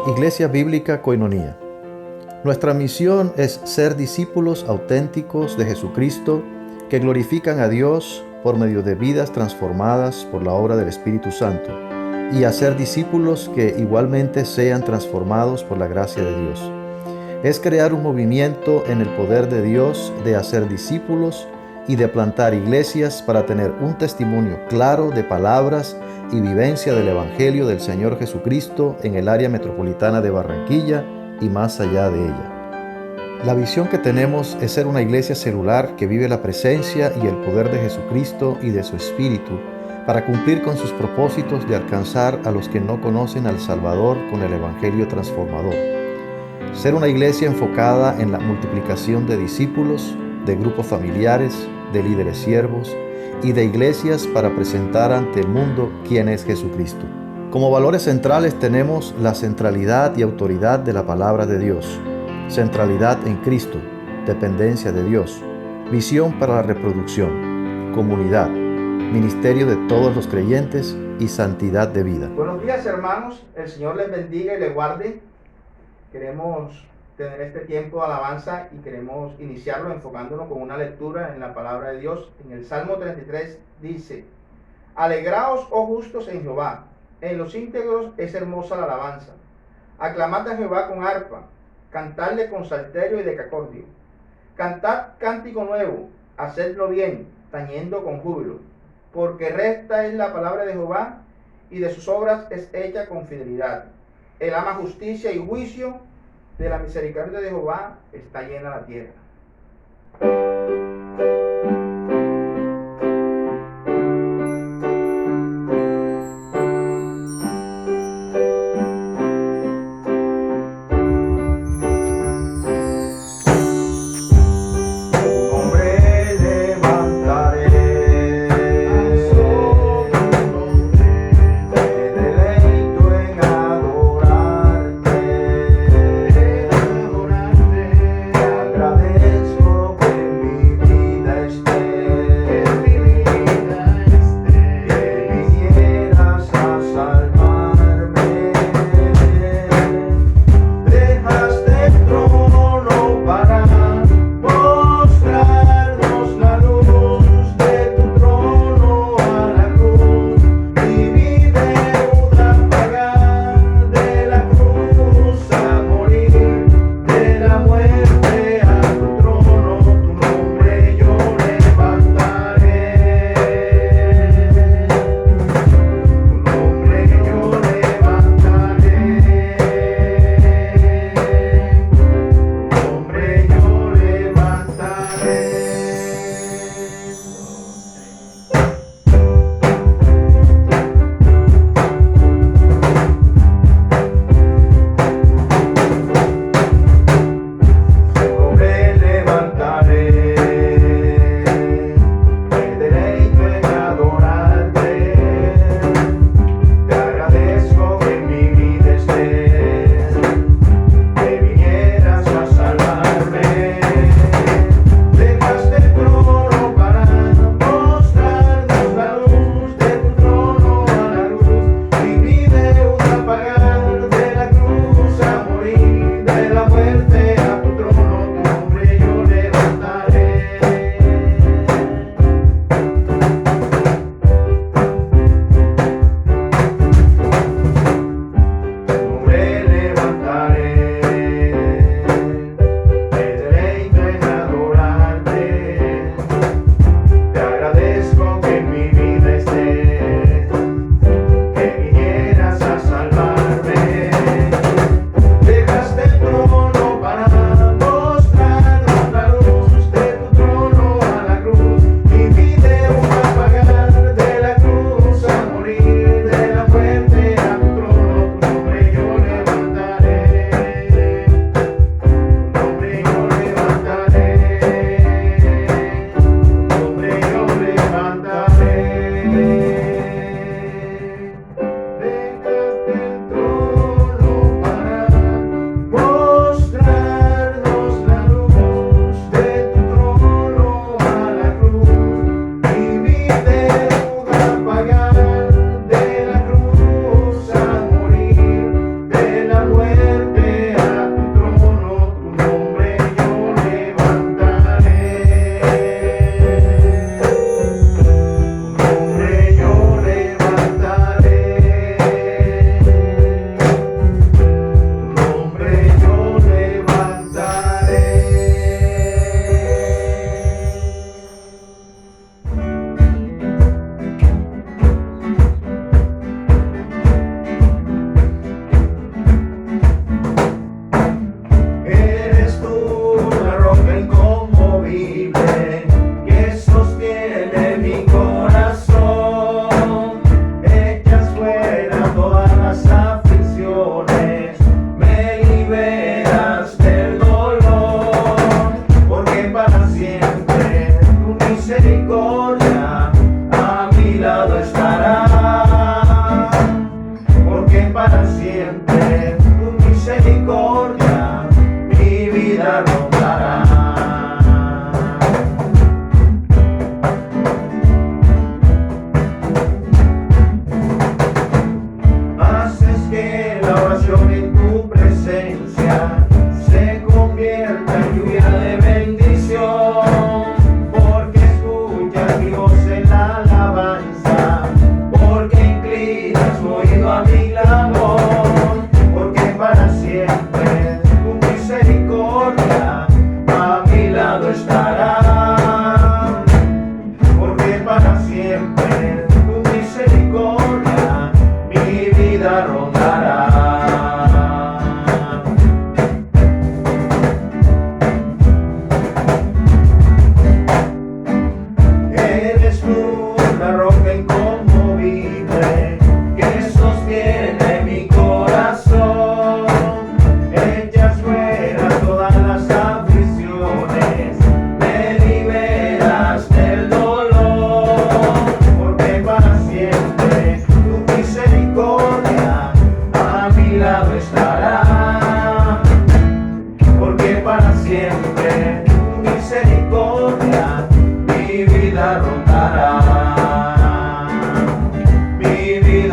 Iglesia Bíblica Koinonía. Nuestra misión es ser discípulos auténticos de Jesucristo que glorifican a Dios por medio de vidas transformadas por la obra del Espíritu Santo y hacer discípulos que igualmente sean transformados por la gracia de Dios. Es crear un movimiento en el poder de Dios de hacer discípulos y de plantar iglesias para tener un testimonio claro de palabras y vivencia del Evangelio del Señor Jesucristo en el área metropolitana de Barranquilla y más allá de ella. La visión que tenemos es ser una iglesia celular que vive la presencia y el poder de Jesucristo y de su Espíritu para cumplir con sus propósitos de alcanzar a los que no conocen al Salvador con el Evangelio transformador. Ser una iglesia enfocada en la multiplicación de discípulos, de grupos familiares, de líderes siervos y de iglesias para presentar ante el mundo quién es Jesucristo. Como valores centrales tenemos la centralidad y autoridad de la palabra de Dios, centralidad en Cristo, dependencia de Dios, visión para la reproducción, comunidad, ministerio de todos los creyentes y santidad de vida. Buenos días, hermanos, el Señor les bendiga y les guarde. Queremos tener este tiempo de alabanza y queremos iniciarlo enfocándonos con una lectura en la palabra de Dios. En el Salmo 33 dice: Alegraos, oh justos, en Jehová, en los íntegros es hermosa la alabanza. Aclamad a Jehová con arpa, cantadle con salterio y decacordio. Cantad cántico nuevo, hacedlo bien, tañendo con júbilo. Porque recta es la palabra de Jehová, y de sus obras es hecha con fidelidad. Él ama justicia y juicio, de la misericordia de Jehová está llena la tierra. Agradezco que mi vida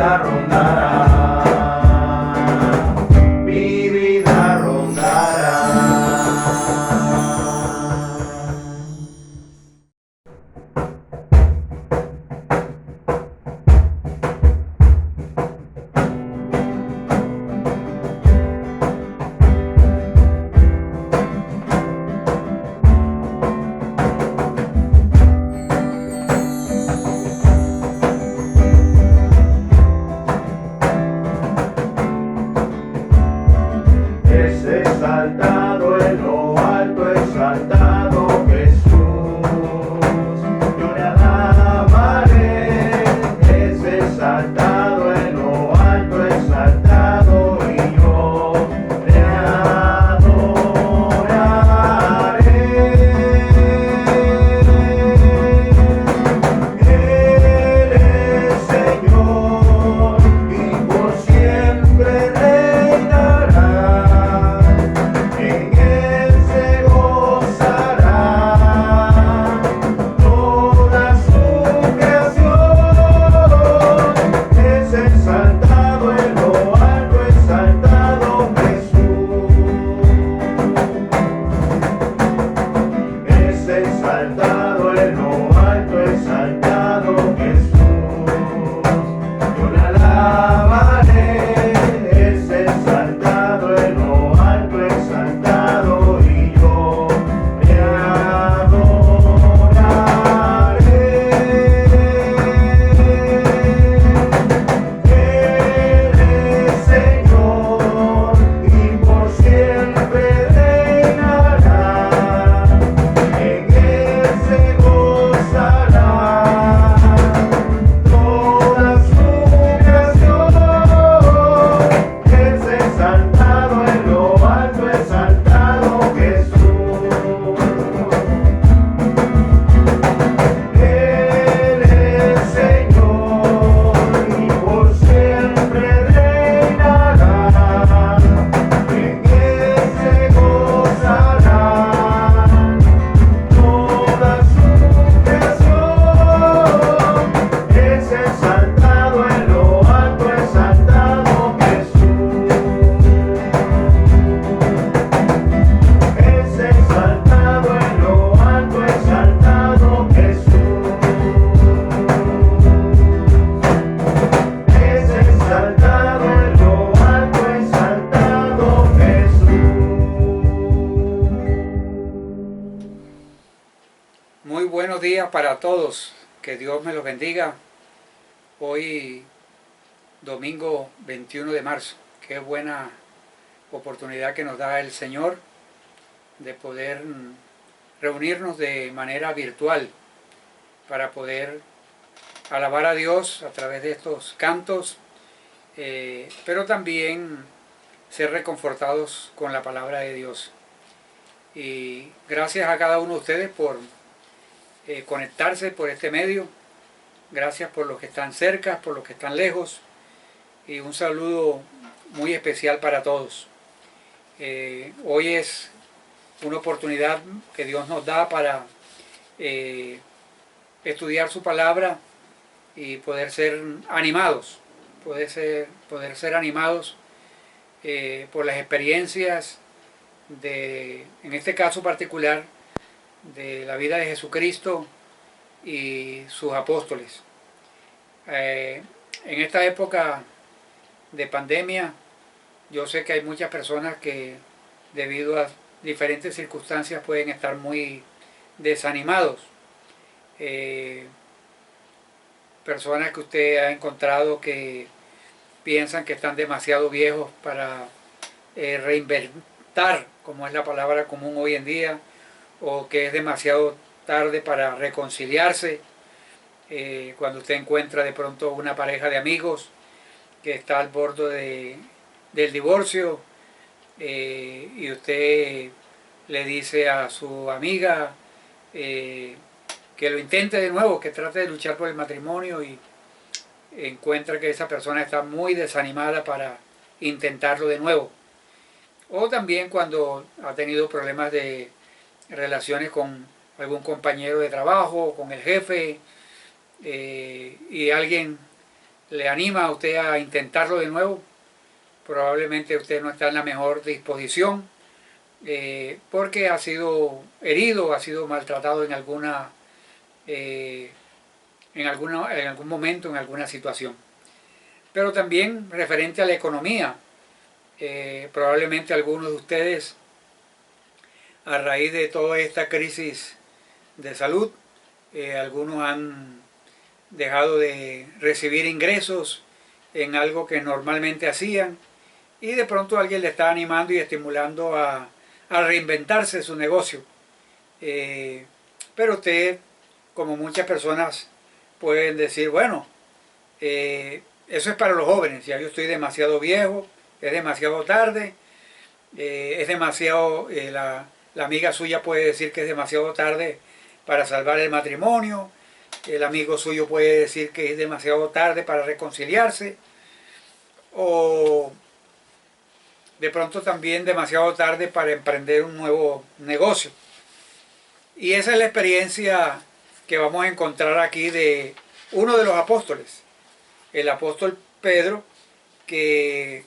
vida rondará. Mi vida rondará. Es exaltado en lo alto, exaltado Jesús. Yo le alabaré. Es exaltado en lo alto, exaltado, y yo le adoraré. Él es Señor y por siempre reinará. En él se gozará toda su creación. Es exaltado en lo alto, exaltado Jesús. Es exaltado en lo alto, exaltado Jesús. Yo le alabaré. Es exaltado en lo alto, exaltado, y yo le adoraré. Él es Señor y por siempre reinará. En él se gozará toda su creación. Es exaltado en lo alto, exaltado Jesús. Él es Señor y por siempre reinará. En él se gozará toda su creación. Es exaltado en lo alto, exaltado Jesús. Es exaltado en lo alto, exaltado Jesús. Es exaltado en lo alto, exaltado Jesús. Muy buenos días para todos, que Dios me los bendiga. Hoy, domingo 21 de marzo, qué buena oportunidad que nos da el Señor de poder reunirnos de manera virtual para poder alabar a Dios a través de estos cantos, pero también ser reconfortados con la palabra de Dios. Y gracias a cada uno de ustedes por conectarse por este medio. Gracias por los que están cerca, por los que están lejos, y un saludo muy especial para todos. Hoy es una oportunidad que Dios nos da para estudiar su palabra y poder ser animados, poder ser animados por las experiencias en este caso particular, de la vida de Jesucristo y sus apóstoles. En esta época de pandemia, yo sé que hay muchas personas que debido a diferentes circunstancias pueden estar muy desanimados. Personas que usted ha encontrado que piensan que están demasiado viejos para reinventar, como es la palabra común hoy en día, o que es demasiado tarde para reconciliarse. Cuando usted encuentra de pronto una pareja de amigos que está al borde del divorcio, y usted le dice a su amiga que lo intente de nuevo, que trate de luchar por el matrimonio, y encuentra que esa persona está muy desanimada para intentarlo de nuevo. O también cuando ha tenido problemas de relaciones con algún compañero de trabajo, con el jefe, y alguien le anima a usted a intentarlo de nuevo. Probablemente usted no está en la mejor disposición porque ha sido herido, ha sido maltratado en algún momento, en alguna situación. Pero también referente a la economía, probablemente algunos de ustedes, a raíz de toda esta crisis de salud, algunos han dejado de recibir ingresos en algo que normalmente hacían, y de pronto alguien le está animando y estimulando a reinventarse su negocio. Pero usted, como muchas personas, pueden decir, bueno, eso es para los jóvenes, ya yo estoy demasiado viejo, es demasiado tarde, es demasiado, la amiga suya puede decir que es demasiado tarde para salvar el matrimonio, el amigo suyo puede decir que es demasiado tarde para reconciliarse, o de pronto también demasiado tarde para emprender un nuevo negocio. Y esa es la experiencia que vamos a encontrar aquí de uno de los apóstoles, el apóstol Pedro, que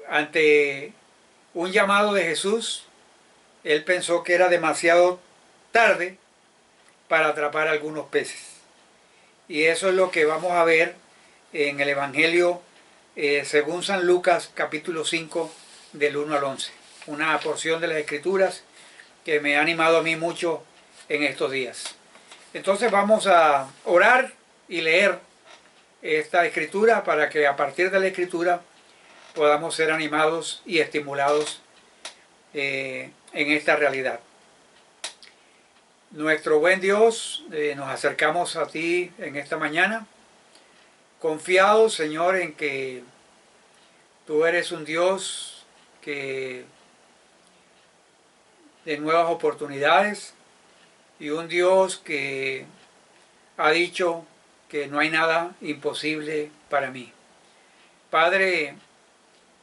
ante un llamado de Jesús, él pensó que era demasiado tarde para atrapar algunos peces. Y eso es lo que vamos a ver en el Evangelio según San Lucas, capítulo 5, del 1 al 11. Una porción de las Escrituras que me ha animado a mí mucho en estos días. Entonces vamos a orar y leer esta Escritura para que a partir de la Escritura podamos ser animados y estimulados en esta realidad. Nuestro buen Dios, nos acercamos a ti en esta mañana, confiados, Señor, en que tú eres un Dios que de nuevas oportunidades y un Dios que ha dicho que no hay nada imposible para mí. Padre,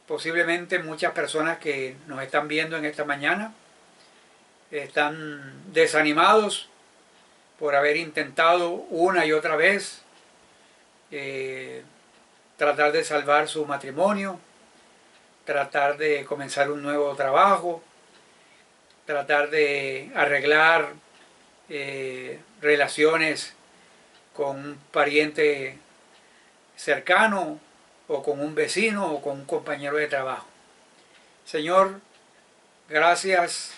posiblemente muchas personas que nos están viendo en esta mañana están desanimados por haber intentado una y otra vez tratar de salvar su matrimonio, tratar de comenzar un nuevo trabajo, tratar de arreglar relaciones con un pariente cercano o con un vecino o con un compañero de trabajo. Señor, gracias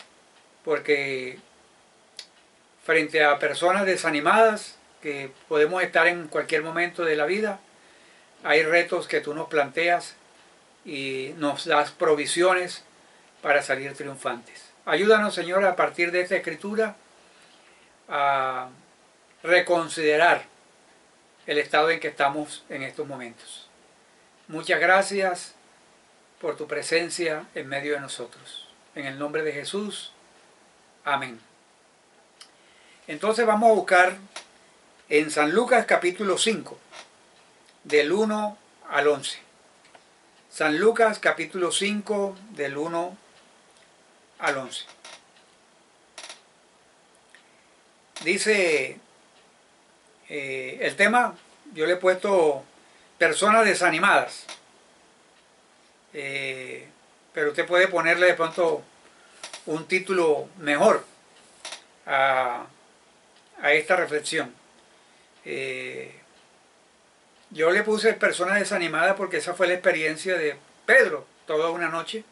porque frente a personas desanimadas que podemos estar en cualquier momento de la vida, hay retos que tú nos planteas y nos das provisiones para salir triunfantes. Ayúdanos, Señor, a partir de esta Escritura a reconsiderar el estado en que estamos en estos momentos. Muchas gracias por tu presencia en medio de nosotros. En el nombre de Jesús, amén. Entonces vamos a buscar en San Lucas capítulo 5, del 1 al 11. San Lucas capítulo 5, del 1 al 11. Dice el tema, yo le he puesto personas desanimadas, pero usted puede ponerle de pronto un título mejor a esta reflexión. Yo le puse personas desanimadas porque esa fue la experiencia de Pedro toda una noche.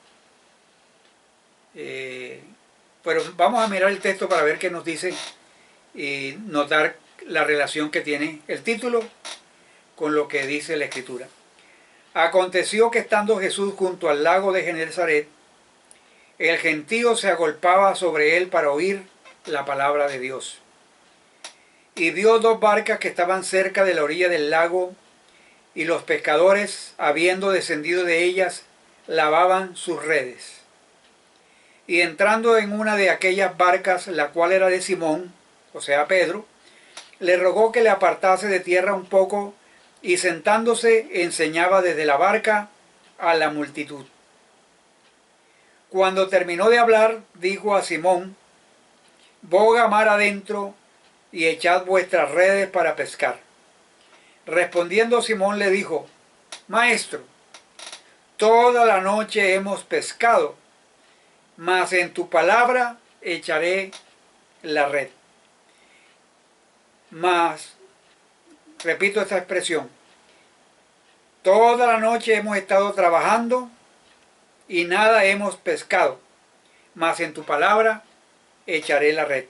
Pero vamos a mirar el texto para ver qué nos dice y notar la relación que tiene el título con lo que dice la Escritura. Aconteció que estando Jesús junto al lago de Genesaret, el gentío se agolpaba sobre él para oír la palabra de Dios. Y vio dos barcas que estaban cerca de la orilla del lago, y los pescadores, habiendo descendido de ellas, lavaban sus redes. Y entrando en una de aquellas barcas, la cual era de Simón, o sea Pedro, le rogó que le apartase de tierra un poco, y sentándose enseñaba desde la barca a la multitud. Cuando terminó de hablar, dijo a Simón: boga mar adentro y echad vuestras redes para pescar. Respondiendo Simón le dijo: Maestro, toda la noche hemos pescado, mas en tu palabra echaré la red. Mas, repito esta expresión, toda la noche hemos estado trabajando y nada hemos pescado, mas en tu palabra echaré la red.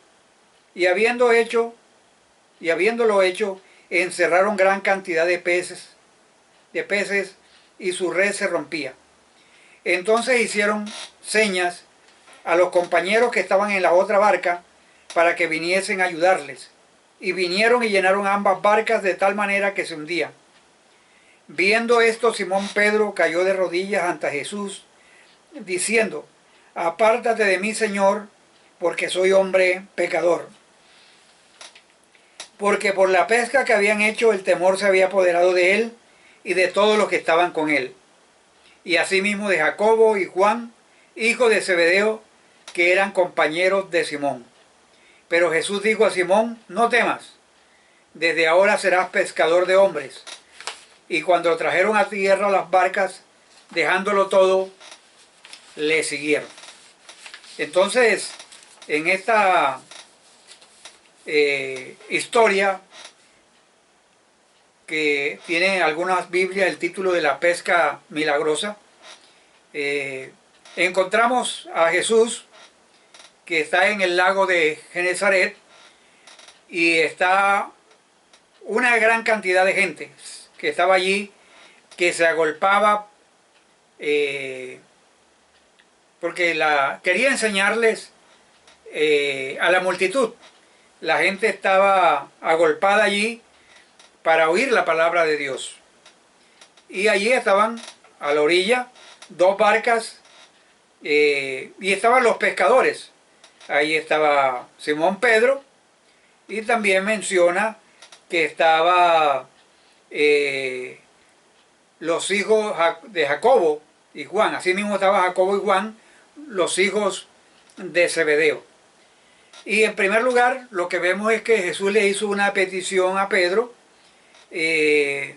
Y habiéndolo hecho, encerraron gran cantidad de peces, y su red se rompía. Entonces hicieron señas a los compañeros que estaban en la otra barca para que viniesen a ayudarles. Y vinieron y llenaron ambas barcas de tal manera que se hundían. Viendo esto, Simón Pedro cayó de rodillas ante Jesús, diciendo: Apártate de mí, Señor, porque soy hombre pecador. Porque por la pesca que habían hecho, el temor se había apoderado de él y de todos los que estaban con él. Y asimismo de Jacobo y Juan, hijos de Zebedeo, que eran compañeros de Simón. Pero Jesús dijo a Simón: No temas, desde ahora serás pescador de hombres. Y cuando trajeron a tierra las barcas, dejándolo todo, le siguieron. Entonces, en esta historia, que tiene algunas Biblias el título de la pesca milagrosa, encontramos a Jesús que está en el lago de Genezaret y está una gran cantidad de gente que estaba allí, que se agolpaba porque quería enseñarles a la multitud. La gente estaba agolpada allí para oír la palabra de Dios. Y allí estaban a la orilla dos barcas y estaban los pescadores. Ahí estaba Simón Pedro, y también menciona que estaba los hijos de Jacobo y Juan. Así mismo estaba Jacobo y Juan, los hijos de Zebedeo. Y en primer lugar, lo que vemos es que Jesús le hizo una petición a Pedro. Le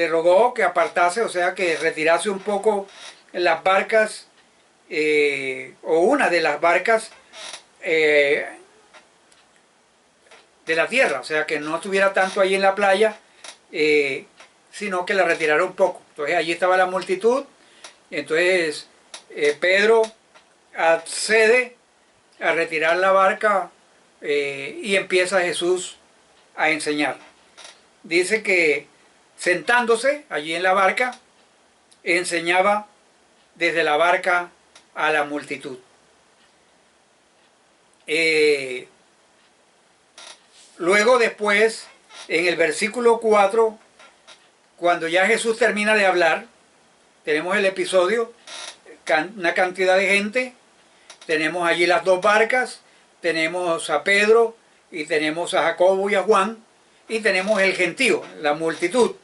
rogó que apartase, o sea, que retirase un poco las barcas, o una de las barcas de la tierra, o sea, que no estuviera tanto ahí en la playa, sino que la retirara un poco. Entonces allí estaba la multitud. Entonces Pedro accede a retirar la barca, y empieza Jesús a enseñar. Dice que sentándose allí en la barca, enseñaba desde la barca a la multitud. Luego después, en el versículo 4, cuando ya Jesús termina de hablar, tenemos el episodio, una cantidad de gente, tenemos allí las dos barcas, tenemos a Pedro y tenemos a Jacobo y a Juan, y tenemos el gentío, la multitud.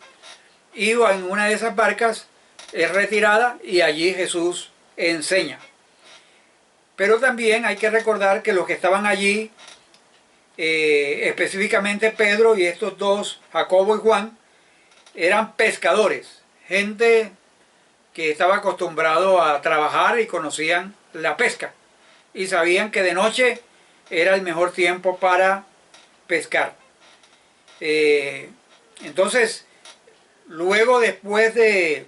Y en una de esas barcas es retirada y allí Jesús enseña. Pero también hay que recordar que los que estaban allí, específicamente Pedro y estos dos, Jacobo y Juan, eran pescadores, gente que estaba acostumbrado a trabajar y conocían la pesca y sabían que de noche era el mejor tiempo para pescar. Entonces, luego, después de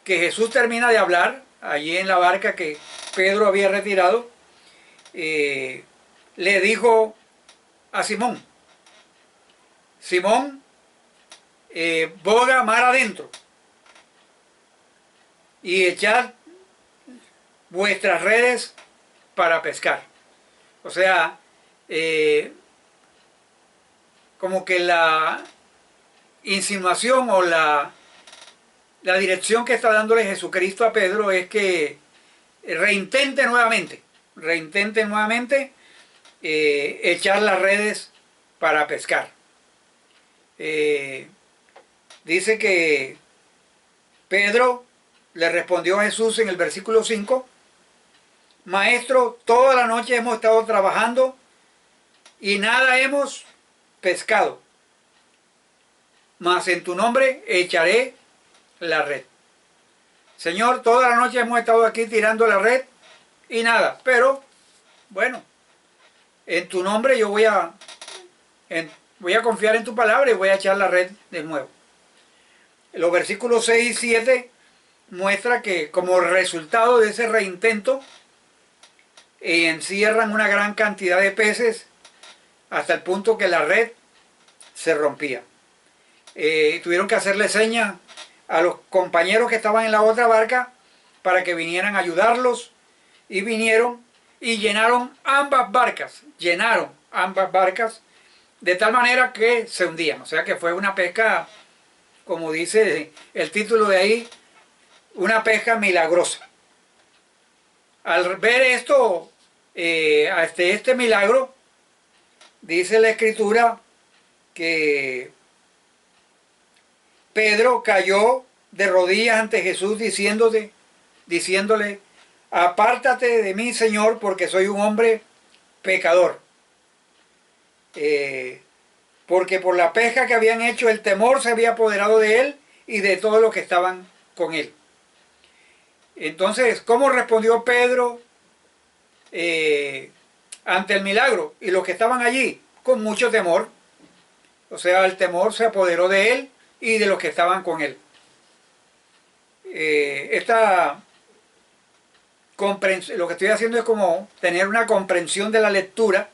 que Jesús termina de hablar allí en la barca que Pedro había retirado, le dijo a Simón: Simón, boga mar adentro y echad vuestras redes para pescar. O sea, como que la insinuación o la dirección que está dándole Jesucristo a Pedro es que reintente nuevamente echar las redes para pescar. Dice que Pedro le respondió a Jesús en el versículo 5: Maestro, toda la noche hemos estado trabajando y nada hemos pescado, mas en tu nombre echaré la red. Señor, toda la noche hemos estado aquí tirando la red y nada, pero bueno, en tu nombre yo voy a confiar en tu palabra y voy a echar la red de nuevo. Los versículos 6 y 7 muestra que como resultado de ese reintento encierran una gran cantidad de peces hasta el punto que la red se rompía. Tuvieron que hacerle señas a los compañeros que estaban en la otra barca para que vinieran a ayudarlos, y vinieron y llenaron ambas barcas, de tal manera que se hundían. O sea que fue una pesca, como dice el título de ahí, una pesca milagrosa. Al ver esto, este milagro, dice la Escritura que Pedro cayó de rodillas ante Jesús diciéndole, apártate de mí, Señor, porque soy un hombre pecador. Porque por la pesca que habían hecho, el temor se había apoderado de él y de todos los que estaban con él. Entonces, ¿cómo respondió Pedro ante el milagro? Y los que estaban allí, con mucho temor. O sea, el temor se apoderó de él y de los que estaban con él. Lo que estoy haciendo es como tener una comprensión de la lectura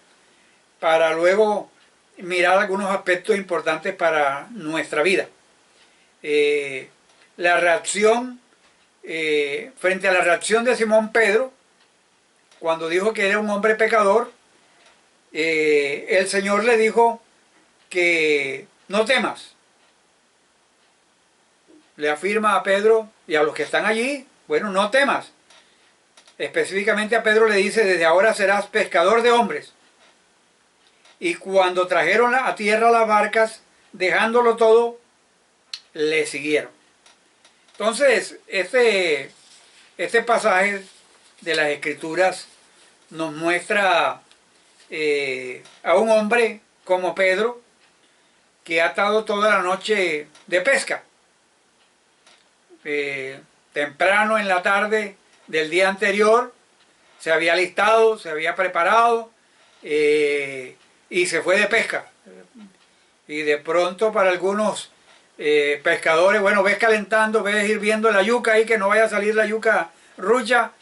para luego mirar algunos aspectos importantes para nuestra vida. La reacción, frente a la reacción de Simón Pedro, cuando dijo que era un hombre pecador, el Señor le dijo que no temas. Le afirma a Pedro y a los que están allí, bueno, no temas. Específicamente a Pedro le dice, desde ahora serás pescador de hombres. Y cuando trajeron a tierra las barcas, dejándolo todo, le siguieron. Entonces, este pasaje de las Escrituras nos muestra a un hombre como Pedro, que ha estado toda la noche de pesca. Temprano en la tarde del día anterior se había alistado, se había preparado y se fue de pesca. Y de pronto para algunos pescadores, bueno, ves calentando, ves hirviendo la yuca ahí, que no vaya a salir la yuca rucha,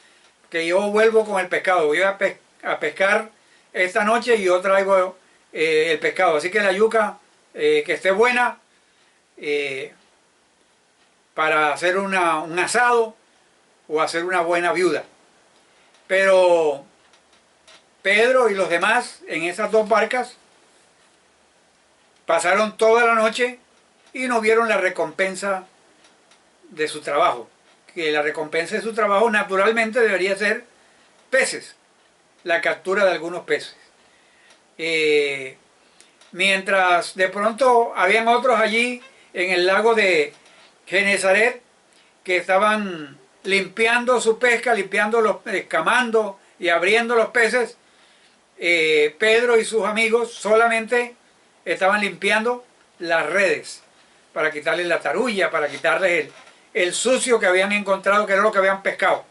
que yo vuelvo con el pescado. Voy a pescar esta noche y yo traigo el pescado. Así que la yuca que esté buena para hacer un asado o hacer una buena viuda. Pero Pedro y los demás en esas dos barcas pasaron toda la noche y no vieron la recompensa de su trabajo. Que la recompensa de su trabajo naturalmente debería ser peces, la captura de algunos peces. Mientras de pronto habían otros allí en el lago de Genesaret que estaban limpiando su pesca, escamando y abriendo los peces, Pedro y sus amigos solamente estaban limpiando las redes para quitarles la tarulla, para quitarles el sucio que habían encontrado, que era lo que habían pescado.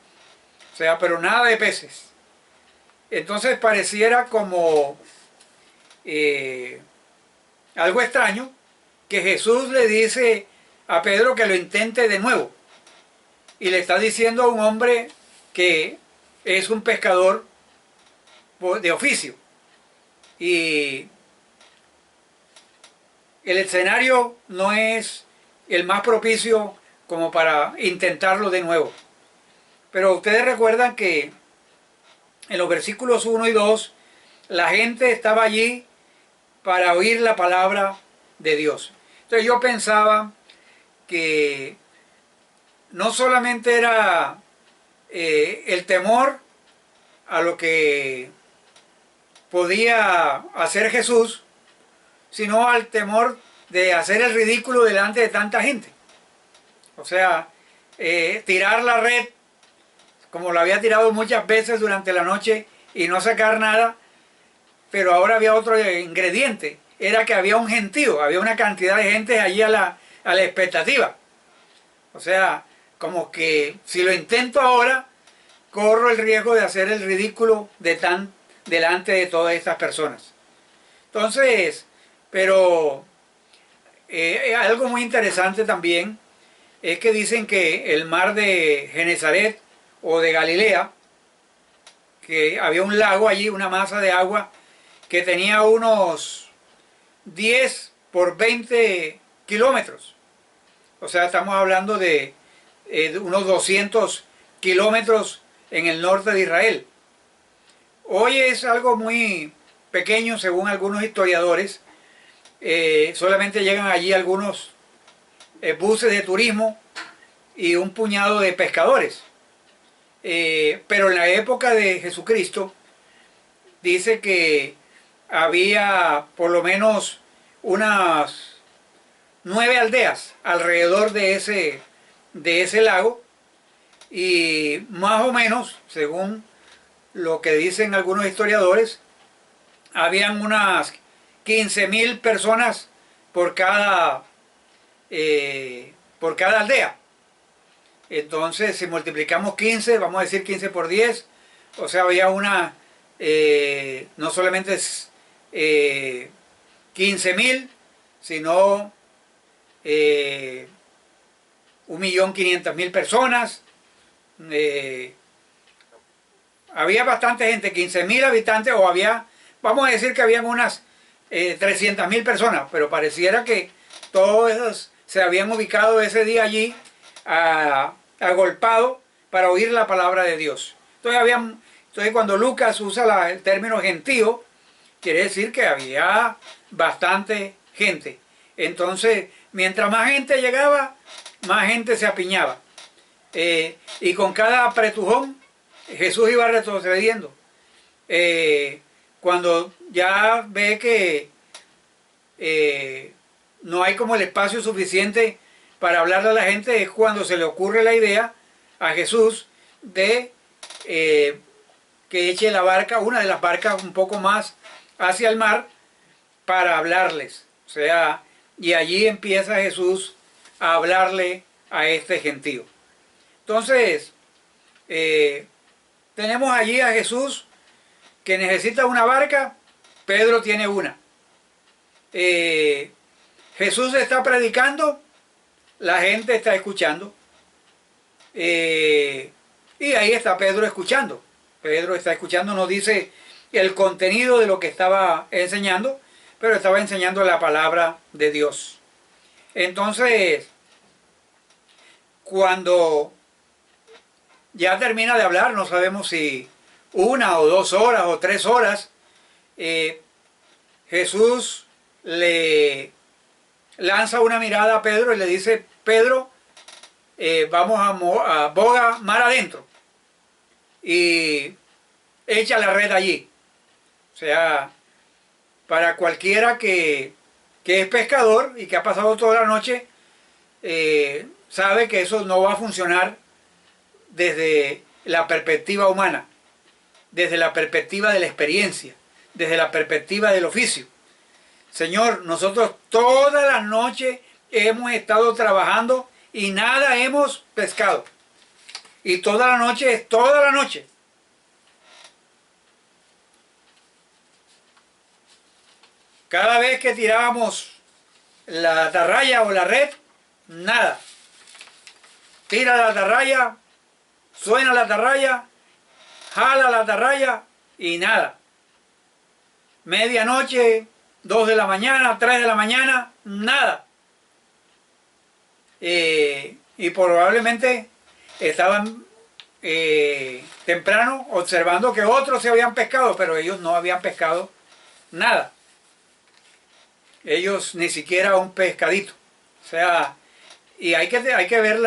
O sea, pero nada de peces. Entonces pareciera como algo extraño que Jesús le dice a Pedro que lo intente de nuevo. Y le está diciendo a un hombre que es un pescador de oficio. Y el escenario no es el más propicio como para intentarlo de nuevo. Pero ustedes recuerdan que en los versículos 1 y 2, la gente estaba allí para oír la palabra de Dios. Entonces yo pensaba que no solamente era el temor a lo que podía hacer Jesús, sino al temor de hacer el ridículo delante de tanta gente. O sea, tirar la red, como la había tirado muchas veces durante la noche y no sacar nada, pero ahora había otro ingrediente, era que había un gentío, había una cantidad de gente allí a la expectativa. O sea, como que si lo intento ahora, corro el riesgo de hacer el ridículo delante de todas estas personas. Entonces, pero algo muy interesante también es que dicen que el mar de Genesaret o de Galilea, que había un lago allí, una masa de agua que tenía unos 10 por 20 kilómetros. O sea, estamos hablando de unos 200 kilómetros en el norte de Israel. Hoy es algo muy pequeño, según algunos historiadores. Solamente llegan allí algunos buses de turismo y un puñado de pescadores. Pero en la época de Jesucristo dice que había por lo menos unas 9 aldeas alrededor de ese lago, y más o menos, según lo que dicen algunos historiadores, habían unas 15.000 personas por cada aldea. Entonces, si multiplicamos 15, vamos a decir 15 por 10, o sea, había no solamente 15.000, sino 1.500.000 personas. Había bastante gente, 15.000 habitantes, o había, vamos a decir que habían unas 300.000 personas, pero pareciera que todos esos se habían ubicado ese día allí, agolpado para oír la palabra de Dios. Entonces cuando Lucas usa el término gentío, quiere decir que había bastante gente. Entonces, mientras más gente llegaba, más gente se apiñaba. Y con cada apretujón, Jesús iba retrocediendo. Cuando ya ve que no hay como el espacio suficiente para hablarle a la gente, es cuando se le ocurre la idea a Jesús de que eche la barca, una de las barcas un poco más hacia el mar, para hablarles. O sea, y allí empieza Jesús a hablarle a este gentío. Entonces, tenemos allí a Jesús que necesita una barca. Pedro tiene una. Jesús está predicando, la gente está escuchando, y ahí está Pedro escuchando. Pedro está escuchando, no dice el contenido de lo que estaba enseñando, pero estaba enseñando la palabra de Dios. Entonces, cuando ya termina de hablar, no sabemos si 1 o 2 horas o 3 horas, Jesús le lanza una mirada a Pedro y le dice: Pedro, vamos a boga mar adentro y echa la red allí. O sea, para cualquiera que es pescador y que ha pasado toda la noche, sabe que eso no va a funcionar desde la perspectiva humana, desde la perspectiva de la experiencia, desde la perspectiva del oficio. Señor, nosotros toda la noche hemos estado trabajando y nada hemos pescado. Y toda la noche es toda la noche. Cada vez que tirábamos la atarraya o la red, nada. Tira la atarraya, suena la atarraya, jala la atarraya y nada. Medianoche, 2 de la mañana, 3 de la mañana, nada. Y probablemente estaban temprano observando que otros se habían pescado, pero ellos no habían pescado nada. Ellos ni siquiera un pescadito. O sea, y hay que ver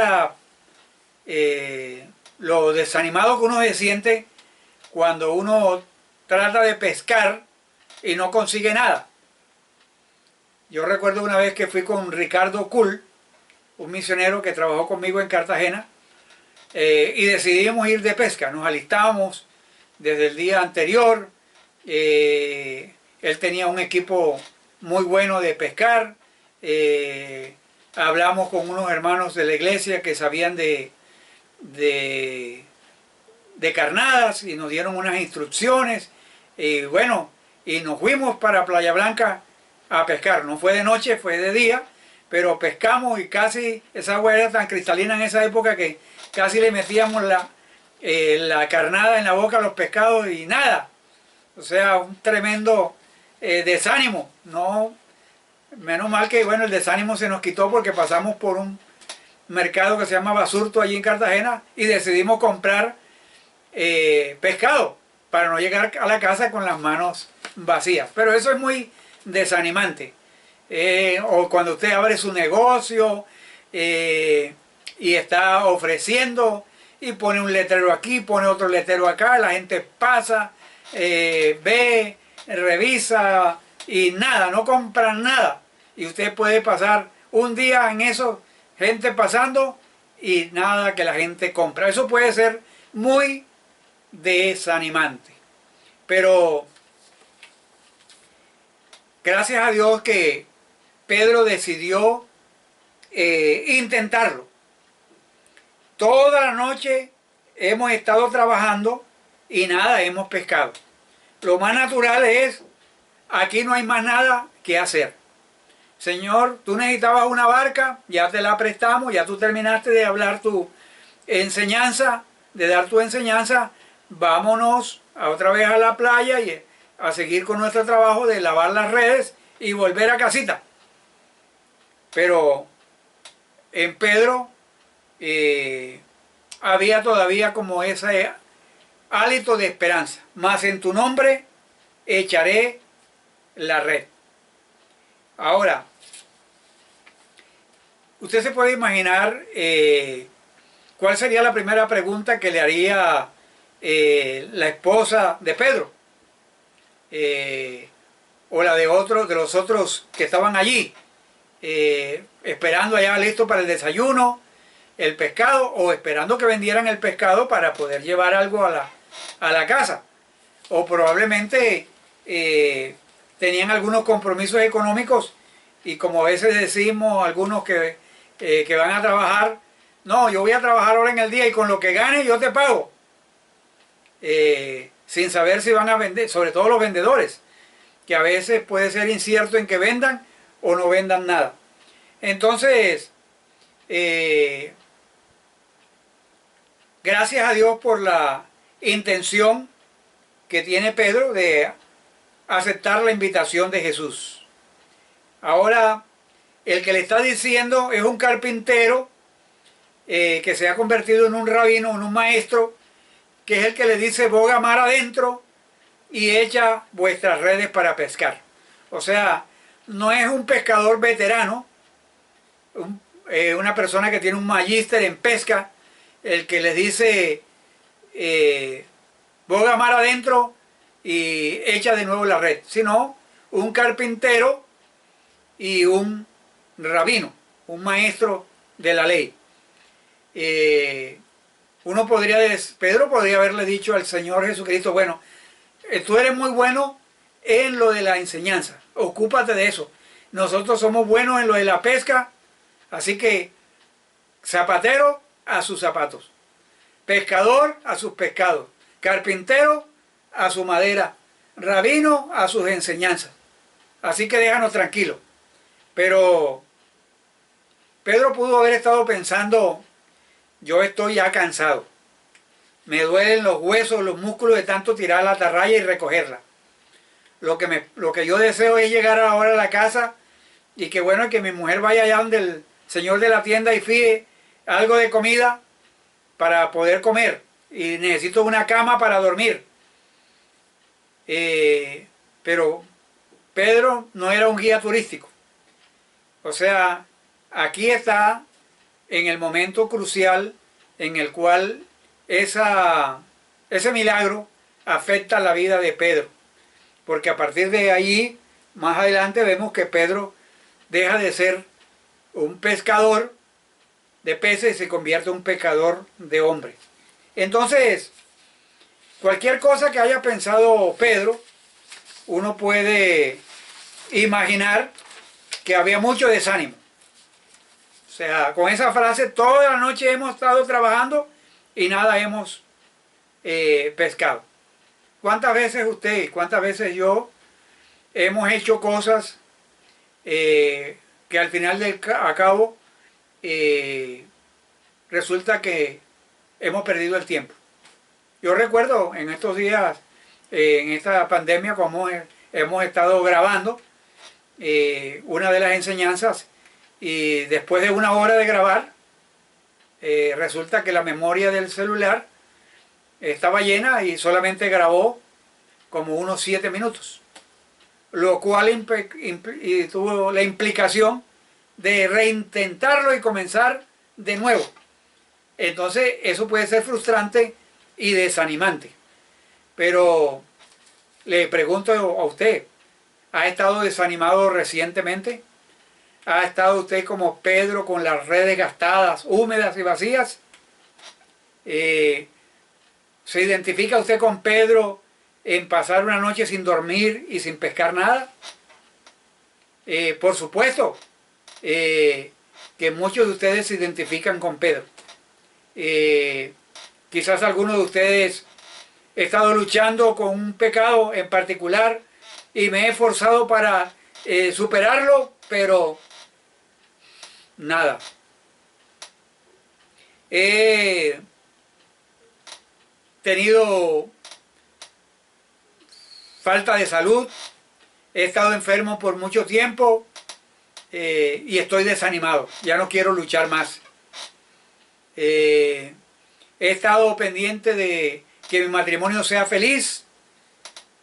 lo desanimado que uno se siente cuando uno trata de pescar y no consigue nada. Yo recuerdo una vez que fui con Ricardo Kuhl, un misionero que trabajó conmigo en Cartagena, y decidimos ir de pesca. Nos alistábamos desde el día anterior. Él tenía un equipo muy bueno de pescar. Hablamos con unos hermanos de la iglesia que sabían de carnadas y nos dieron unas instrucciones. Y bueno, y nos fuimos para Playa Blanca a pescar. No fue de noche, fue de día, pero pescamos y casi esa agua era tan cristalina en esa época que casi le metíamos la carnada en la boca a los pescados y nada. O sea, un tremendo desánimo. No, menos mal que bueno, el desánimo se nos quitó porque pasamos por un mercado que se llama Basurto allí en Cartagena y decidimos comprar pescado para no llegar a la casa con las manos vacías. Pero eso es muy desanimante. O cuando usted abre su negocio y está ofreciendo y pone un letrero aquí, pone otro letrero acá, la gente pasa, ve, revisa y nada, no compran nada. Y usted puede pasar un día en eso, gente pasando y nada que la gente compra. Eso puede ser muy desanimante. Pero gracias a Dios que Pedro decidió intentarlo. Toda la noche hemos estado trabajando y nada hemos pescado. Lo más natural es, aquí no hay más nada que hacer. Señor, tú necesitabas una barca, ya te la prestamos, ya tú terminaste de hablar tu enseñanza, de dar tu enseñanza, vámonos otra vez a la playa y a seguir con nuestro trabajo de lavar las redes y volver a casita. Pero en Pedro había todavía como ese hálito de esperanza. Mas en tu nombre echaré la red. Ahora, usted se puede imaginar cuál sería la primera pregunta que le haría la esposa de Pedro o la de los otros que estaban allí esperando allá listo para el desayuno, el pescado, o esperando que vendieran el pescado para poder llevar algo a la casa, o probablemente tenían algunos compromisos económicos y como a veces decimos algunos que van a trabajar, no, yo voy a trabajar ahora en el día y con lo que gane yo te pago, sin saber si van a vender, sobre todo los vendedores, que a veces puede ser incierto en que vendan o no vendan nada. Entonces, gracias a Dios por la intención que tiene Pedro de aceptar la invitación de Jesús. Ahora, el que le está diciendo es un carpintero que se ha convertido en un rabino, en un maestro, que es el que le dice, boga mar adentro y echa vuestras redes para pescar. O sea, no es un pescador veterano, una persona que tiene un magíster en pesca, el que les dice, boga mar adentro y echa de nuevo la red, sino un carpintero y un rabino, un maestro de la ley. Pedro podría haberle dicho al Señor Jesucristo, bueno, tú eres muy bueno en lo de la enseñanza, ocúpate de eso. Nosotros somos buenos en lo de la pesca, así que zapatero a sus zapatos, pescador a sus pescados, carpintero a su madera, rabino a sus enseñanzas. Así que déjanos tranquilos. Pero Pedro pudo haber estado pensando, yo estoy ya cansado, me duelen los huesos, los músculos de tanto tirar la atarraya y recogerla. Lo que yo deseo es llegar ahora a la casa y que bueno, que mi mujer vaya allá donde el señor de la tienda y fíe algo de comida para poder comer. Y necesito una cama para dormir. Pero Pedro no era un guía turístico. O sea, aquí está en el momento crucial en el cual ese milagro afecta la vida de Pedro. Porque a partir de allí, más adelante vemos que Pedro deja de ser un pescador de peces y se convierte en un pescador de hombres. Entonces, cualquier cosa que haya pensado Pedro, uno puede imaginar que había mucho desánimo. O sea, con esa frase, toda la noche hemos estado trabajando y nada hemos pescado. ¿Cuántas veces usted, cuántas veces yo hemos hecho cosas que al final del cabo resulta que hemos perdido el tiempo? Yo recuerdo en estos días, en esta pandemia, como hemos estado grabando una de las enseñanzas, y después de una hora de grabar, resulta que la memoria del celular estaba llena y solamente grabó como unos 7 minutos, lo cual tuvo la implicación de reintentarlo y comenzar de nuevo. Entonces eso puede ser frustrante y desanimante. Pero le pregunto a usted, ¿ha estado desanimado recientemente? ¿Ha estado usted como Pedro con las redes gastadas, húmedas y vacías? ¿Se identifica usted con Pedro en pasar una noche sin dormir y sin pescar nada? Por supuesto que muchos de ustedes se identifican con Pedro. Quizás algunos de ustedes he estado luchando con un pecado en particular y me he esforzado para superarlo, pero nada. He tenido falta de salud, he estado enfermo por mucho tiempo y estoy desanimado, ya no quiero luchar más. He estado pendiente de que mi matrimonio sea feliz,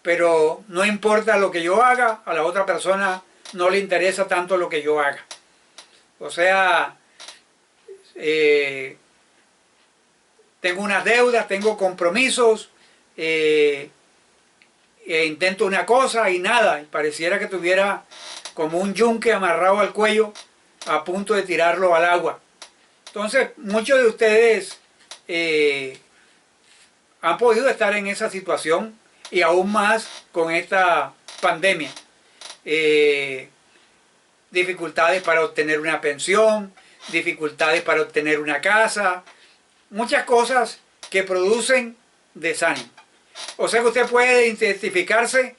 pero no importa lo que yo haga, a la otra persona no le interesa tanto lo que yo haga. O sea, tengo unas deudas, tengo compromisos, intento una cosa y nada, y pareciera que tuviera como un yunque amarrado al cuello a punto de tirarlo al agua. Entonces, muchos de ustedes han podido estar en esa situación y aún más con esta pandemia. Dificultades para obtener una pensión, dificultades para obtener una casa, muchas cosas que producen desánimo. O sea que usted puede identificarse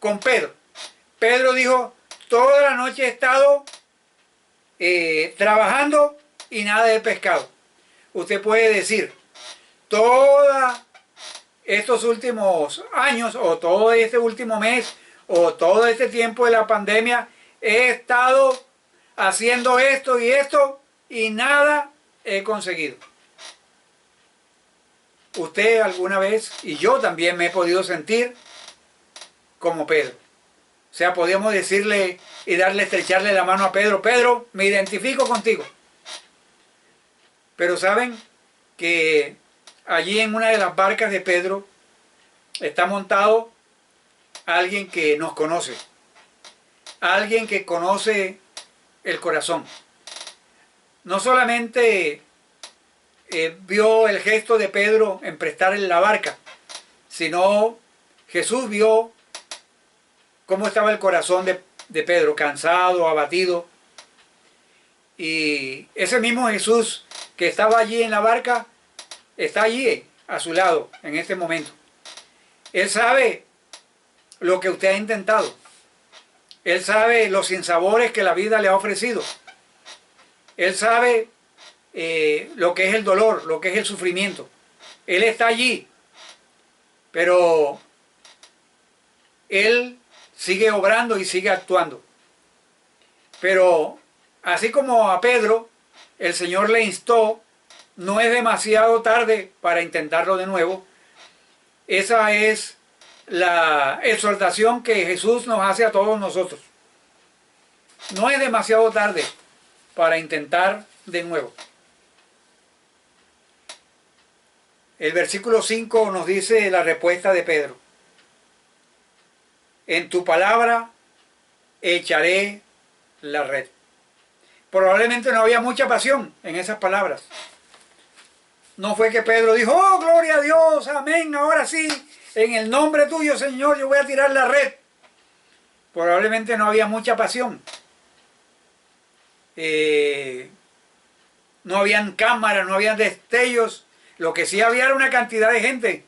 con Pedro. Pedro dijo, toda la noche he estado trabajando y nada de pescado. Usted puede decir, todos estos últimos años, o todo este último mes, o todo este tiempo de la pandemia, he estado haciendo esto y nada he conseguido. Usted alguna vez, y yo también me he podido sentir como Pedro. O sea, podíamos decirle y estrecharle la mano a Pedro, Pedro, me identifico contigo. Pero saben que allí en una de las barcas de Pedro está montado alguien que nos conoce, alguien que conoce el corazón. No solamente vio el gesto de Pedro en prestarle la barca, sino Jesús vio cómo estaba el corazón de Pedro, cansado, abatido. Y ese mismo Jesús que estaba allí en la barca, está allí a su lado en este momento. Él sabe lo que usted ha intentado. Él sabe los sinsabores que la vida le ha ofrecido. Él sabe lo que es el dolor, lo que es el sufrimiento. Él está allí, pero Él sigue obrando y sigue actuando. Pero así como a Pedro, el Señor le instó, no es demasiado tarde para intentarlo de nuevo. Esa es la exhortación que Jesús nos hace a todos nosotros. No es demasiado tarde para intentar de nuevo. El versículo 5 nos dice la respuesta de Pedro. En tu palabra echaré la red. Probablemente no había mucha pasión en esas palabras. No fue que Pedro dijo, oh, gloria a Dios, amén, ahora sí, en el nombre tuyo, Señor, yo voy a tirar la red. probablemente no había mucha pasión. No habían cámaras, no habían destellos. Lo que sí había era una cantidad de gente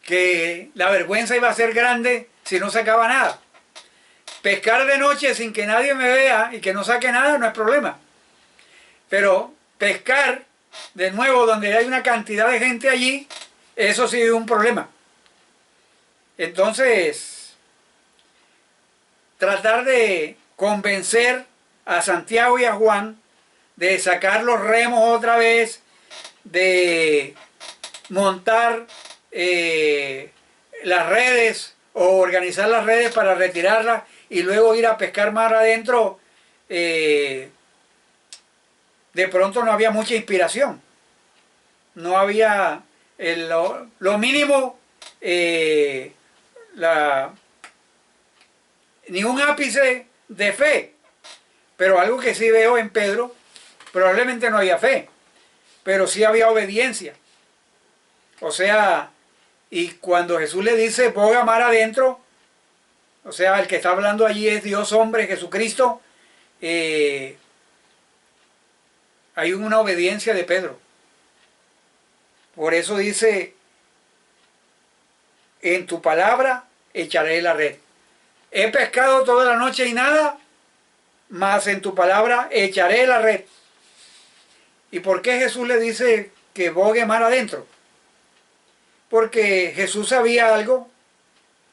que la vergüenza iba a ser grande si no sacaba nada. Pescar de noche sin que nadie me vea y que no saque nada no es problema. Pero pescar de nuevo donde hay una cantidad de gente allí, eso sí es un problema. Entonces, tratar de convencer a Santiago y a Juan de sacar los remos otra vez, de montar las redes o organizar las redes para retirarlas y luego ir a pescar mar adentro, de pronto no había mucha inspiración. No había lo mínimo, ni un ápice de fe. Pero algo que sí veo en Pedro, probablemente no había fe, pero sí había obediencia. O sea, y cuando Jesús le dice, boga mar adentro, o sea, el que está hablando allí es Dios hombre, Jesucristo, hay una obediencia de Pedro. Por eso dice, en tu palabra echaré la red. He pescado toda la noche y nada, mas en tu palabra echaré la red. ¿Y por qué Jesús le dice que bogue mar adentro? Porque Jesús sabía algo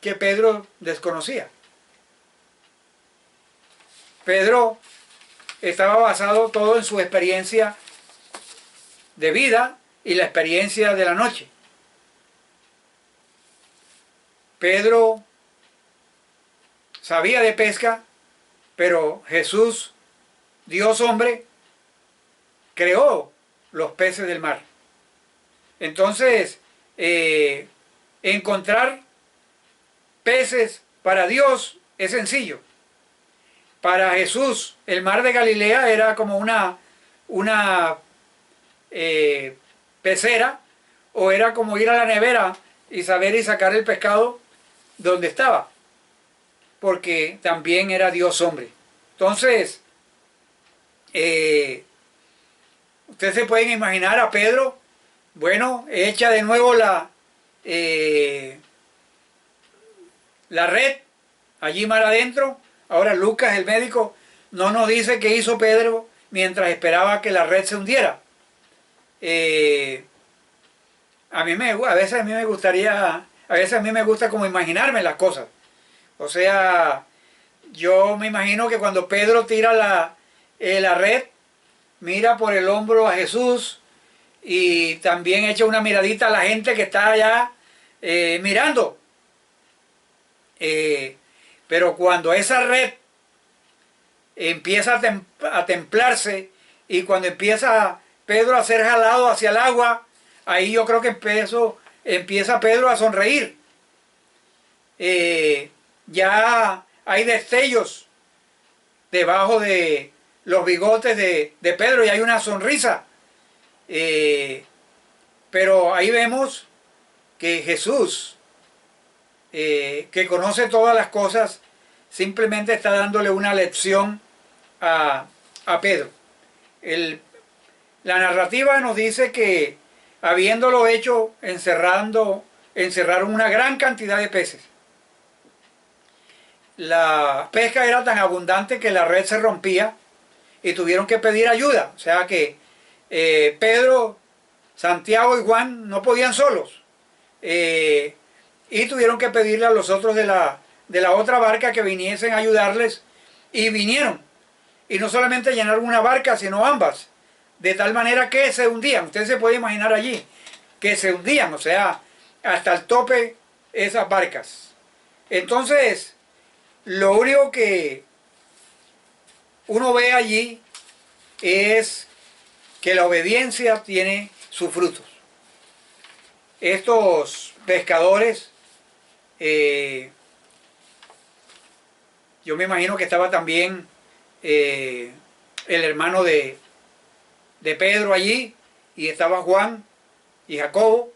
que Pedro desconocía. Pedro estaba basado todo en su experiencia de vida y la experiencia de la noche. Pedro sabía de pesca, pero Jesús, Dios hombre, creó los peces del mar. Entonces, encontrar peces para Dios es sencillo. Para Jesús, el mar de Galilea era como una pecera, o era como ir a la nevera y saber y sacar el pescado donde estaba, porque también era Dios hombre. Entonces, ustedes se pueden imaginar a Pedro, bueno, echa de nuevo la red allí mar adentro. Ahora Lucas, el médico, no nos dice qué hizo Pedro mientras esperaba que la red se hundiera. A veces a mí me gusta como imaginarme las cosas. O sea, yo me imagino que cuando Pedro tira la red, mira por el hombro a Jesús y también echa una miradita a la gente que está allá mirando. Pero cuando esa red empieza a templarse y cuando empieza Pedro a ser jalado hacia el agua, ahí yo creo que empieza Pedro a sonreír. Ya hay destellos debajo de los bigotes de Pedro y hay una sonrisa. Pero ahí vemos que Jesús, que conoce todas las cosas, simplemente está dándole una lección a Pedro. La narrativa nos dice que habiéndolo hecho, encerraron una gran cantidad de peces. La pesca era tan abundante que la red se rompía y tuvieron que pedir ayuda. O sea que Pedro, Santiago y Juan no podían solos. Y tuvieron que pedirle a los otros de la otra barca que viniesen a ayudarles, y vinieron. Y no solamente llenaron una barca, sino ambas, de tal manera que se hundían. Usted se puede imaginar allí, que se hundían, o sea, hasta el tope esas barcas. Entonces, lo único que uno ve allí es que la obediencia tiene sus frutos. Estos pescadores, yo me imagino que estaba también el hermano de Pedro allí, y estaba Juan y Jacobo.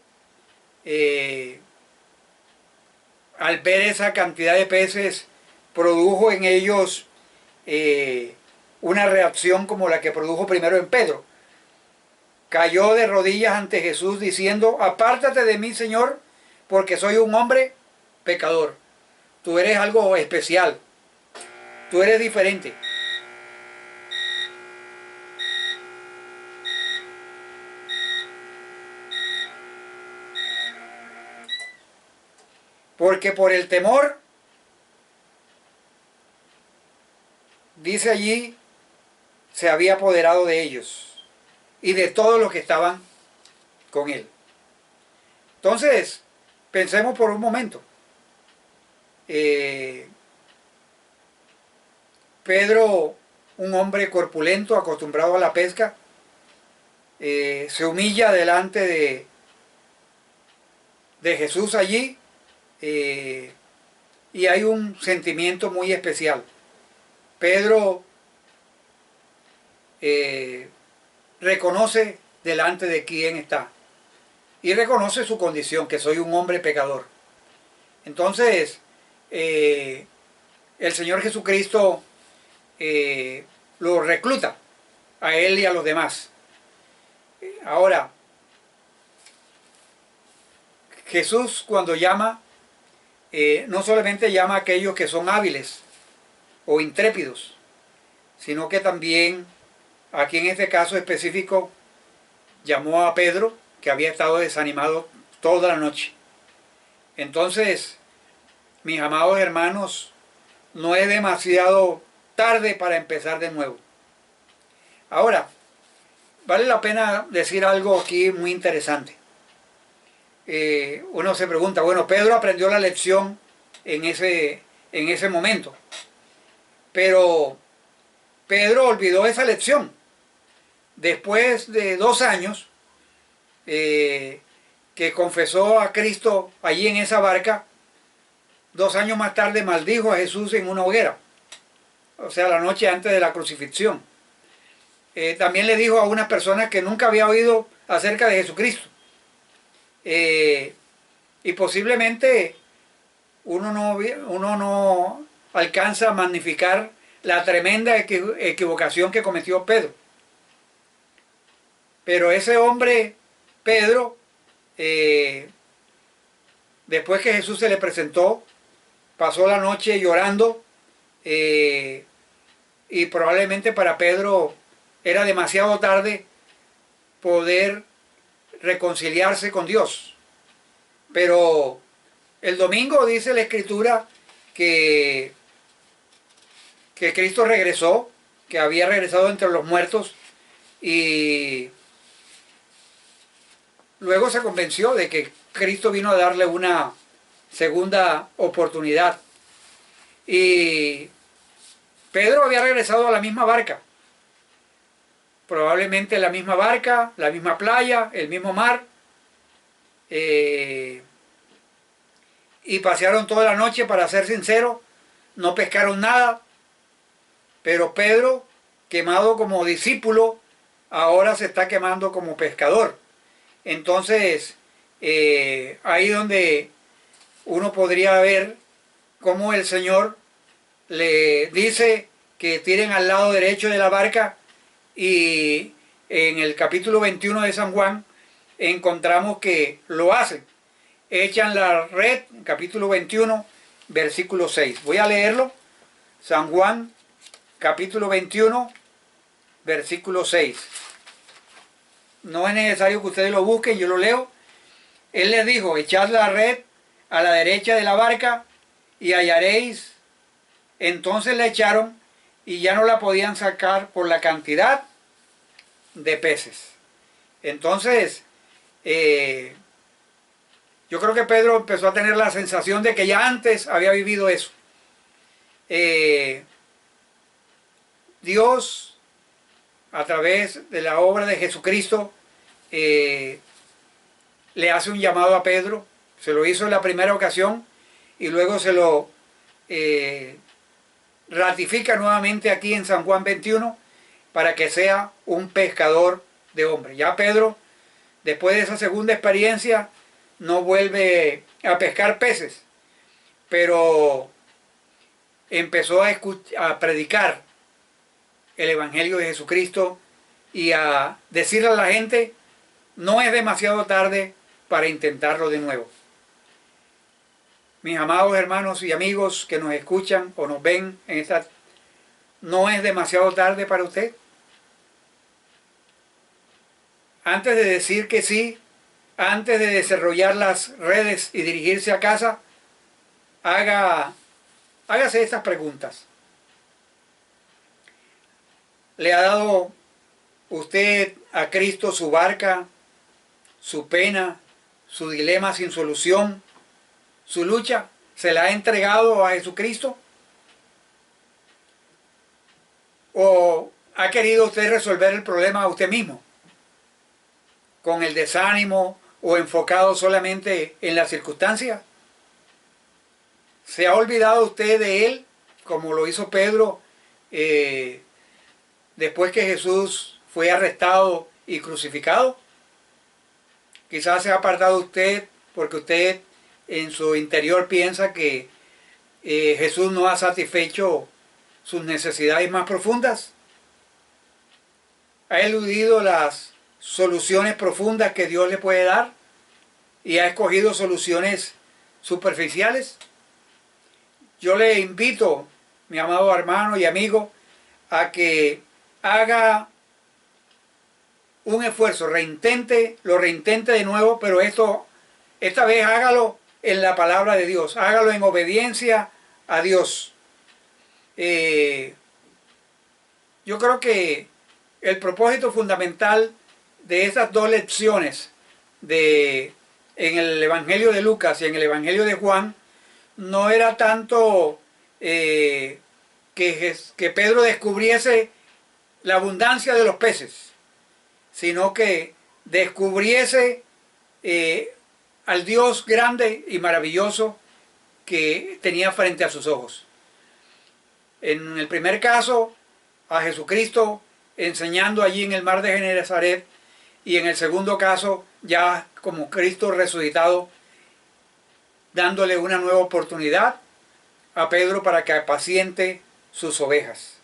Al ver esa cantidad de peces, produjo en ellos una reacción como la que produjo primero en Pedro. Cayó de rodillas ante Jesús diciendo: apártate de mí, Señor, porque soy un hombre pecador. Tú eres algo especial, tú eres diferente. Porque por el temor, dice allí, se había apoderado de ellos y de todos los que estaban con él. Entonces, pensemos por un momento. Pedro, un hombre corpulento, acostumbrado a la pesca, se humilla delante de Jesús allí, y hay un sentimiento muy especial. Pedro reconoce delante de quién está y reconoce su condición, que soy un hombre pecador. Entonces, el Señor Jesucristo lo recluta a él y a los demás. Ahora, Jesús, cuando llama, no solamente llama a aquellos que son hábiles o intrépidos, sino que también, aquí en este caso específico, llamó a Pedro, que había estado desanimado toda la noche. Entonces, mis amados hermanos, no es demasiado tarde para empezar de nuevo. Ahora, vale la pena decir algo aquí muy interesante. Uno se pregunta, bueno, Pedro aprendió la lección en ese momento, pero Pedro olvidó esa lección. Después de 2 años que confesó a Cristo allí en esa barca, 2 años más tarde maldijo a Jesús en una hoguera, o sea, la noche antes de la crucifixión. También le dijo a unas personas que nunca había oído acerca de Jesucristo. Y posiblemente uno no alcanza a magnificar la tremenda equivocación que cometió Pedro. Pero ese hombre, Pedro, después que Jesús se le presentó, pasó la noche llorando, y probablemente para Pedro era demasiado tarde poder reconciliarse con Dios. Pero el domingo dice la Escritura que Cristo regresó, que había regresado entre los muertos, y luego se convenció de que Cristo vino a darle una segunda oportunidad. Y Pedro había regresado a la misma barca, probablemente la misma barca, la misma playa, el mismo mar, y pasearon toda la noche. Para ser sincero, no pescaron nada, pero Pedro, quemado como discípulo, ahora se está quemando como pescador. Entonces, ahí donde uno podría ver cómo el Señor le dice que tiren al lado derecho de la barca, y en el capítulo 21 de San Juan encontramos que lo hacen. Echan la red, capítulo 21, versículo 6. Voy a leerlo. San Juan, capítulo 21, versículo 6. No es necesario que ustedes lo busquen, yo lo leo. Él les dijo: echad la red a la derecha de la barca y hallaréis. Entonces la echaron y ya no la podían sacar por la cantidad de peces. Entonces, yo creo que Pedro empezó a tener la sensación de que ya antes había vivido eso. Dios, a través de la obra de Jesucristo, le hace un llamado a Pedro. Se lo hizo en la primera ocasión y luego se lo ratifica nuevamente aquí en San Juan 21 para que sea un pescador de hombres. Ya Pedro, después de esa segunda experiencia, no vuelve a pescar peces, pero empezó a predicar el Evangelio de Jesucristo y a decirle a la gente, no es demasiado tarde para intentarlo de nuevo. Mis amados hermanos y amigos que nos escuchan o nos ven en esta, ¿no es demasiado tarde para usted? Antes de decir que sí, antes de desarrollar las redes y dirigirse a casa, hágase estas preguntas. ¿Le ha dado usted a Cristo su barca, su pena, su dilema sin solución, su lucha? ¿Se la ha entregado a Jesucristo? ¿O ha querido usted resolver el problema a usted mismo? ¿Con el desánimo o enfocado solamente en las circunstancias? ¿Se ha olvidado usted de Él, como lo hizo Pedro después que Jesús fue arrestado y crucificado? Quizás se ha apartado usted porque usted en su interior piensa que Jesús no ha satisfecho sus necesidades más profundas. Ha eludido las soluciones profundas que Dios le puede dar y ha escogido soluciones superficiales. Yo le invito, mi amado hermano y amigo, a que haga un esfuerzo, lo reintente de nuevo, pero esta vez hágalo en la palabra de Dios, hágalo en obediencia a Dios. Yo creo que el propósito fundamental de estas dos lecciones en el Evangelio de Lucas y en el Evangelio de Juan no era tanto que Pedro descubriese la abundancia de los peces, sino que descubriese al Dios grande y maravilloso que tenía frente a sus ojos. En el primer caso, a Jesucristo enseñando allí en el mar de Genesaret, y en el segundo caso, ya como Cristo resucitado, dándole una nueva oportunidad a Pedro para que apaciente sus ovejas.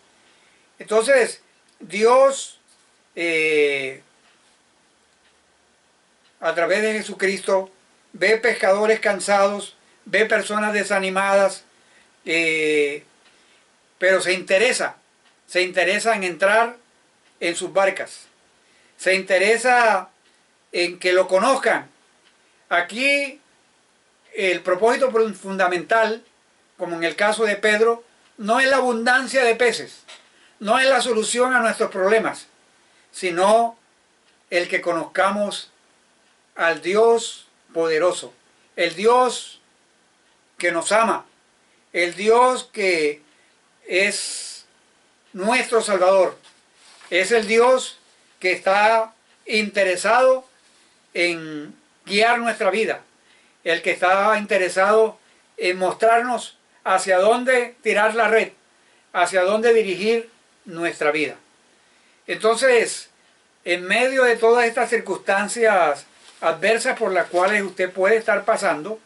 Entonces, Dios, a través de Jesucristo, ve pescadores cansados, ve personas desanimadas, pero se interesa en entrar en sus barcas, se interesa en que lo conozcan. Aquí el propósito fundamental, como en el caso de Pedro, no es la abundancia de peces, no es la solución a nuestros problemas, sino el que conozcamos al Dios poderoso, el Dios que nos ama, el Dios que es nuestro Salvador, es el Dios que está interesado en guiar nuestra vida, el que está interesado en mostrarnos hacia dónde tirar la red, hacia dónde dirigir nuestra vida. Entonces, en medio de todas estas circunstancias adversas por las cuales usted puede estar pasando,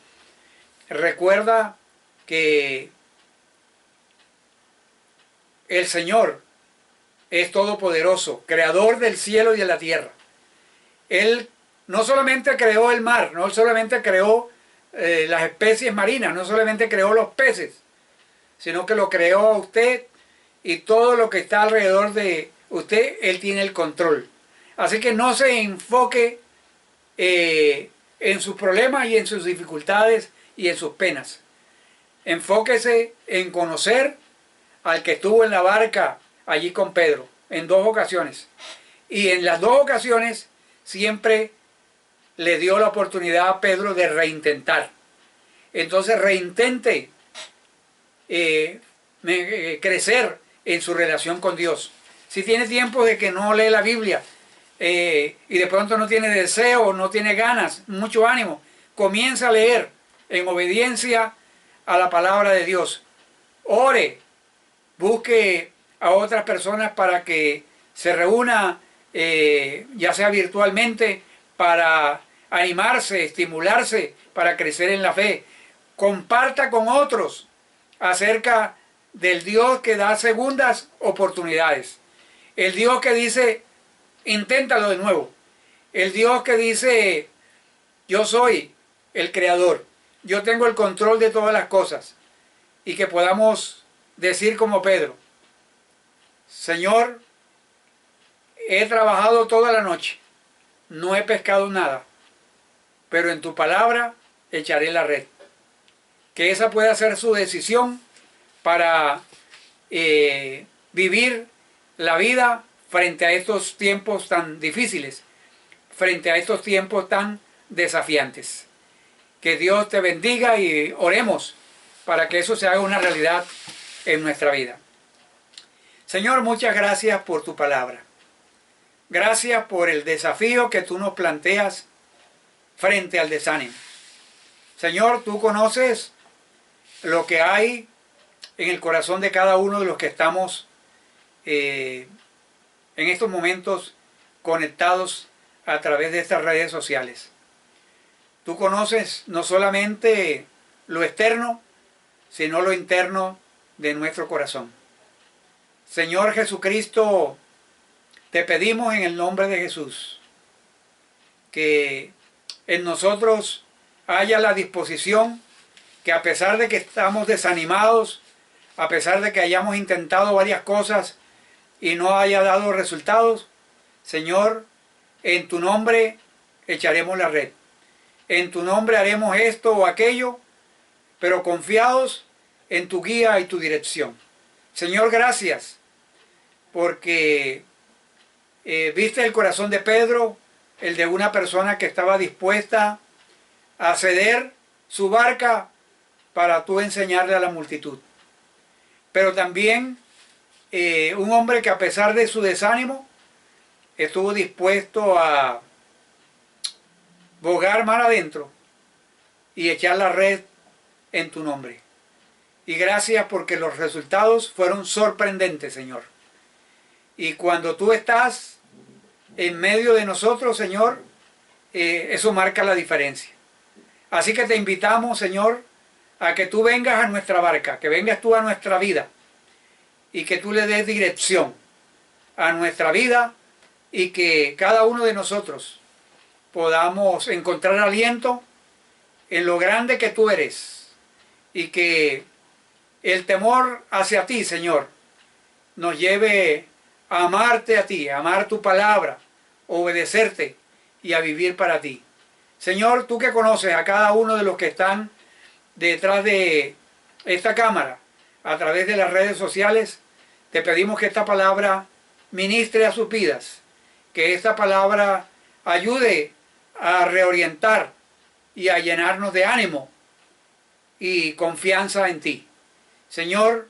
recuerda que el Señor es todopoderoso, creador del cielo y de la tierra. Él no solamente creó el mar, no solamente creó las especies marinas, no solamente creó los peces, sino que lo creó a usted y todo lo que está alrededor de usted, Él tiene el control. Así que no se enfoque en sus problemas y en sus dificultades y en sus penas. Enfóquese en conocer al que estuvo en la barca allí con Pedro en 2 ocasiones. Y en las 2 ocasiones siempre le dio la oportunidad a Pedro de reintentar. Entonces reintente crecer en su relación con Dios. Si tiene tiempo de que no lee la Biblia y de pronto no tiene deseo, no tiene ganas, mucho ánimo, comienza a leer en obediencia a la palabra de Dios. Ore, busque a otras personas para que se reúna, ya sea virtualmente, para animarse, estimularse, para crecer en la fe. Comparta con otros acerca del Dios que da segundas oportunidades. El Dios que dice, inténtalo de nuevo. El Dios que dice, yo soy el creador. Yo tengo el control de todas las cosas. Y que podamos decir como Pedro, Señor, he trabajado toda la noche, no he pescado nada, pero en tu palabra echaré la red. Que esa pueda ser su decisión para vivir la vida frente a estos tiempos tan difíciles, frente a estos tiempos tan desafiantes. Que Dios te bendiga y oremos para que eso se haga una realidad en nuestra vida. Señor, muchas gracias por tu palabra. Gracias por el desafío que tú nos planteas frente al desánimo. Señor, tú conoces lo que hay en el corazón de cada uno de los que estamos en estos momentos conectados a través de estas redes sociales. Tú conoces no solamente lo externo, sino lo interno de nuestro corazón. Señor Jesucristo, te pedimos en el nombre de Jesús que en nosotros haya la disposición que a pesar de que estamos desanimados, a pesar de que hayamos intentado varias cosas y no haya dado resultados, Señor, en tu nombre echaremos la red. En tu nombre haremos esto o aquello, pero confiados en tu guía y tu dirección. Señor, gracias, porque viste el corazón de Pedro, el de una persona que estaba dispuesta a ceder su barca para tú enseñarle a la multitud. Pero también un hombre que a pesar de su desánimo, estuvo dispuesto a bogar mar adentro y echar la red en tu nombre. Y gracias porque los resultados fueron sorprendentes, Señor. Y cuando tú estás en medio de nosotros, Señor, eso marca la diferencia. Así que te invitamos, Señor, a que tú vengas a nuestra barca, que vengas tú a nuestra vida y que tú le des dirección a nuestra vida y que cada uno de nosotros podamos encontrar aliento en lo grande que tú eres y que el temor hacia ti, Señor, nos lleve a amarte a ti, a amar tu palabra, obedecerte y a vivir para ti. Señor, tú que conoces a cada uno de los que están detrás de esta cámara, a través de las redes sociales, te pedimos que esta palabra ministre a sus vidas, que esta palabra ayude a reorientar y a llenarnos de ánimo y confianza en ti. Señor,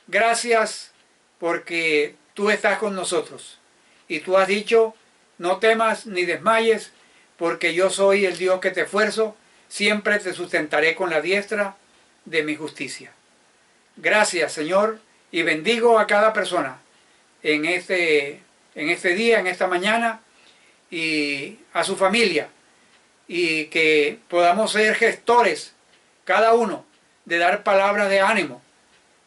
gracias porque tú estás con nosotros y tú has dicho, no temas ni desmayes, porque yo soy el Dios que te esfuerzo, siempre te sustentaré con la diestra de mi justicia. Gracias, Señor, y bendigo a cada persona en este día, en esta mañana, y a su familia, y que podamos ser gestores, cada uno, de dar palabras de ánimo,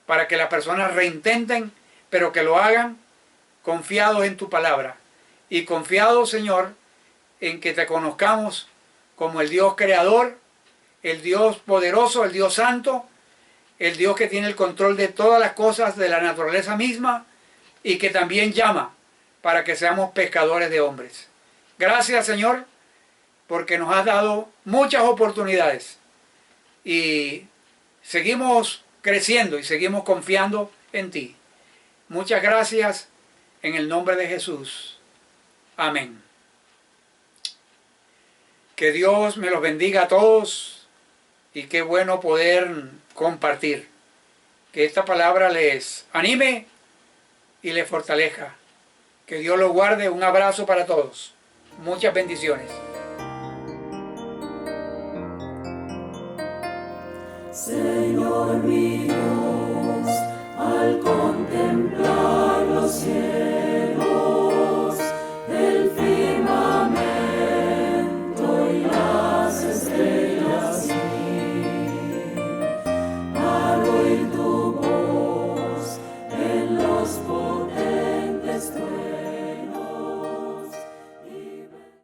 para que las personas reintenten, pero que lo hagan confiados en tu palabra, y confiados, Señor, en que te conozcamos como el Dios creador, el Dios poderoso, el Dios santo, el Dios que tiene el control de todas las cosas de la naturaleza misma y que también llama para que seamos pescadores de hombres. Gracias, Señor, porque nos has dado muchas oportunidades y seguimos creciendo y seguimos confiando en ti. Muchas gracias en el nombre de Jesús. Amén. Que Dios me los bendiga a todos y qué bueno poder compartir. Que esta palabra les anime y les fortalezca. Que Dios los guarde. Un abrazo para todos. Muchas bendiciones. Señor mi Dios, al contemplar los cielos,